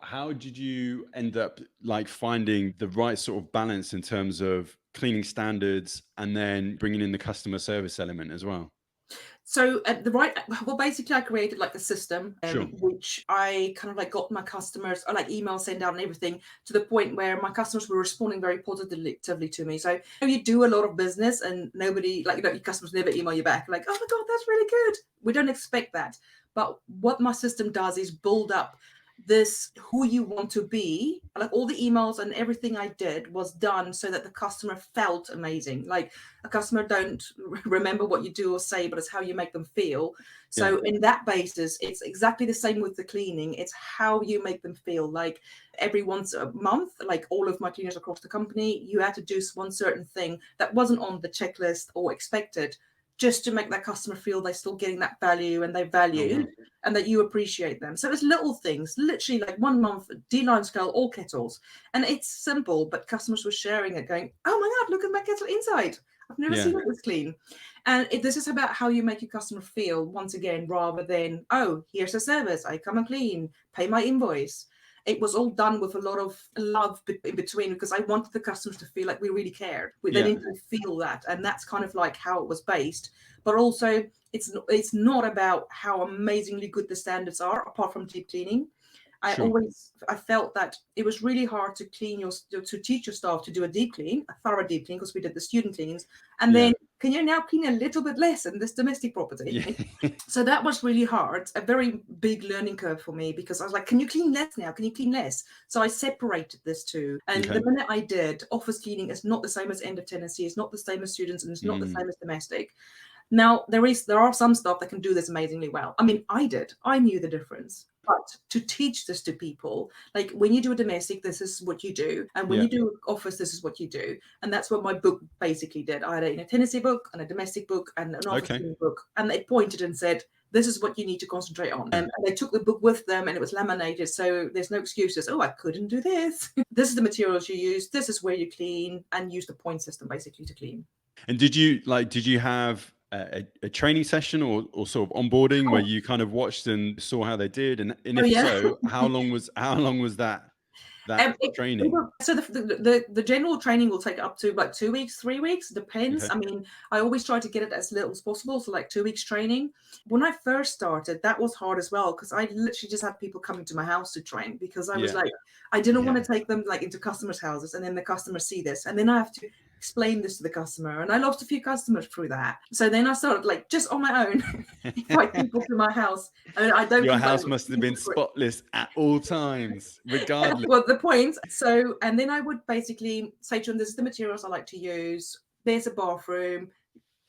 How did you end up like finding the right sort of balance in terms of cleaning standards and then bringing in the customer service element as well? So at the right, well, basically, I created like a system, Sure. which I kind of like got my customers, or like email send out and everything, to the point where my customers were responding very positively to me. So you do a lot of business and nobody, like, your customers never email you back like, oh my God, that's really good. We don't expect that. But what my system does is build up this who you want to be. Like all the emails and everything I did was done so that the customer felt amazing. Like a customer don't remember what you do or say, but it's how you make them feel. Yeah. So in that basis, it's exactly the same with the cleaning. It's how you make them feel. Like every once a month, like all of my cleaners across the company, you had to do one certain thing that wasn't on the checklist or expected, just to make that customer feel they're still getting that value and they Oh valued wow. and that you appreciate them. So it's little things, literally like 1 month, D-line scale, all kettles. And it's simple, but customers were sharing it going, oh my God, look at my kettle inside. I've never Yeah. seen it this clean. And this is about how you make your customer feel, once again, rather than, oh, here's a service. I come and clean, pay my invoice. It was all done with a lot of love in between, because I wanted the customers to feel like we really cared. They Yeah. need to feel that. And that's kind of like how it was based. But also, it's not about how amazingly good the standards are, apart from deep cleaning. Sure. I felt that it was really hard to to teach your staff to do a deep clean, a thorough deep clean, because we did the student cleans, and Yeah. then can you now clean a little bit less in this domestic property? Yeah. So that was really hard, a very big learning curve for me, because I was like, can you clean less now? Can you clean less? So I separated this two. And the Okay. minute I did, office cleaning is not the same as end of tenancy, it's not the same as students, and it's not the Mm. same as domestic. Now, there are some staff that can do this amazingly well. I mean, I did. I knew the difference. But to teach this to people, like when you do a domestic, this is what you do. And when Yeah. you do office, this is what you do. And that's what my book basically did. I had a tenancy book and a domestic book and an office Okay. cleaning book. And they pointed and said, this is what you need to concentrate on. Yeah. And they took the book with them and it was laminated. So there's no excuses. Oh, I couldn't do this. This is the materials you use. This is where you clean, and use the point system basically to clean. And did you have a training session or sort of onboarding where Oh, you kind of watched and saw how they did? And oh if yeah. so, how long was that training? So the general training will take up to like 2 weeks, 3 weeks, depends. Okay. I mean, I always try to get it as little as possible, so like 2 weeks training. When I first started, that was hard as well, because I literally just had people coming to my house to train, because I was Yeah. like, I didn't Yeah. want to take them like into customers' houses and then the customers see this, and then I have to explain this to the customer, and I lost a few customers through that. So then I started like just on my own, invite people to my house, and I don't Your invite house must have people been spotless at all times, regardless. well, the point. So, and then I would basically say to them, this is the materials I like to use. There's a bathroom,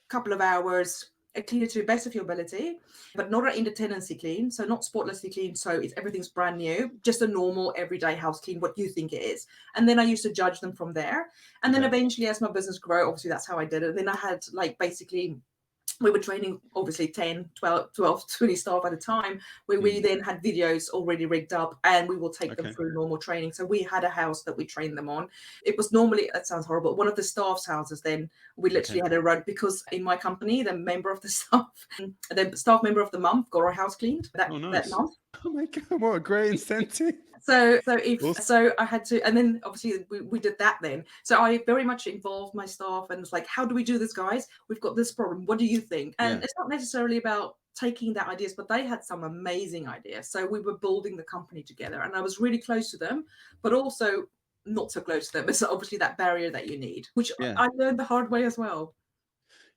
couple of hours, clean it to the best of your ability, but not an independency clean. So not spotlessly clean. So it's everything's brand new, just a normal everyday house clean, what you think it is. And then I used to judge them from there. And then Okay. eventually, as my business grew, obviously that's how I did it. And then I had like basically, we were training obviously 10, 12, 20 staff at a time, where we Mm. then had videos already rigged up and we will take them Okay. through normal training. So we had a house that we trained them on. It was normally, that sounds horrible, one of the staff's houses. Then we literally Okay. had a run, because in my company, the staff member of the month got our house cleaned Oh, that nice. month. Oh my God, what a great incentive. Awesome. So I had to, and then obviously we did that then. So I very much involved my staff, and it's like, how do we do this, guys? We've got this problem. What do you think? And Yeah. it's not necessarily about taking that ideas, but they had some amazing ideas. So we were building the company together, and I was really close to them, but also not so close to them. It's obviously that barrier that you need, which Yeah. I learned the hard way as well.